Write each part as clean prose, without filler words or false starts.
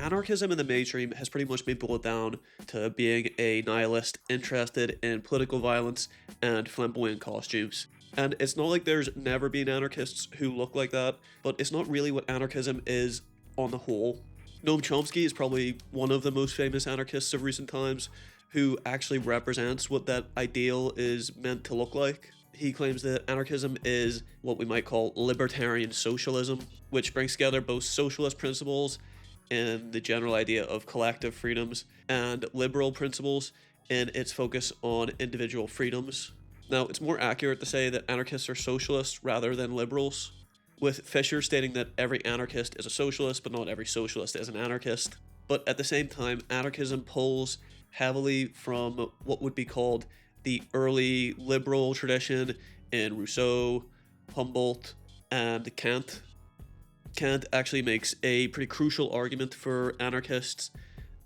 Anarchism in the mainstream has pretty much been boiled down to being a nihilist interested in political violence and flamboyant costumes. And it's not like there's never been anarchists who look like that, but it's not really what anarchism is on the whole. Noam Chomsky is probably one of the most famous anarchists of recent times who actually represents what that ideal is meant to look like. He claims that anarchism is what we might call libertarian socialism, which brings together both socialist principles in the general idea of collective freedoms and liberal principles in its focus on individual freedoms. Now, it's more accurate to say that anarchists are socialists rather than liberals, with Fisher stating that every anarchist is a socialist, but not every socialist is an anarchist. But at the same time, anarchism pulls heavily from what would be called the early liberal tradition in Rousseau, Humboldt, and Kant. Kant actually makes a pretty crucial argument for anarchists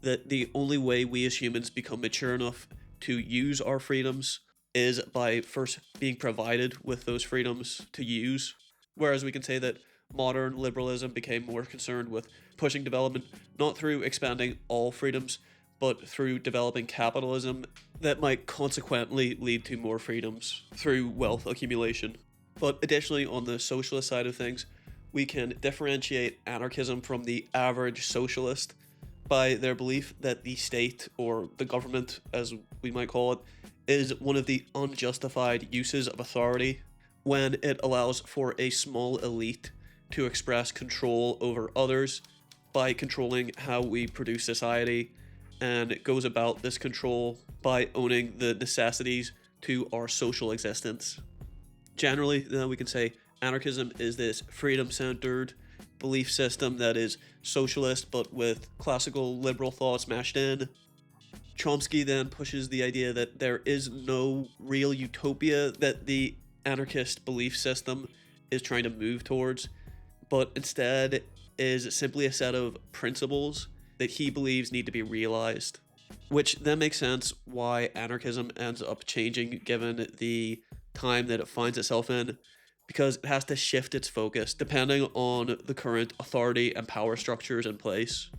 that the only way we as humans become mature enough to use our freedoms is by first being provided with those freedoms to use. Whereas we can say that modern liberalism became more concerned with pushing development not through expanding all freedoms, but through developing capitalism that might consequently lead to more freedoms through wealth accumulation. But additionally, on the socialist side of things, we can differentiate anarchism from the average socialist by their belief that the state, or the government as we might call it, is one of the unjustified uses of authority when it allows for a small elite to express control over others by controlling how we produce society, and it goes about this control by owning the necessities to our social existence. Generally, then we can say anarchism is this freedom-centered belief system that is socialist but with classical liberal thoughts mashed in. Chomsky then pushes the idea that there is no real utopia that the anarchist belief system is trying to move towards, but instead is simply a set of principles that he believes need to be realized. Which then makes sense why anarchism ends up changing given the time that it finds itself in, because it has to shift its focus depending on the current authority and power structures in place.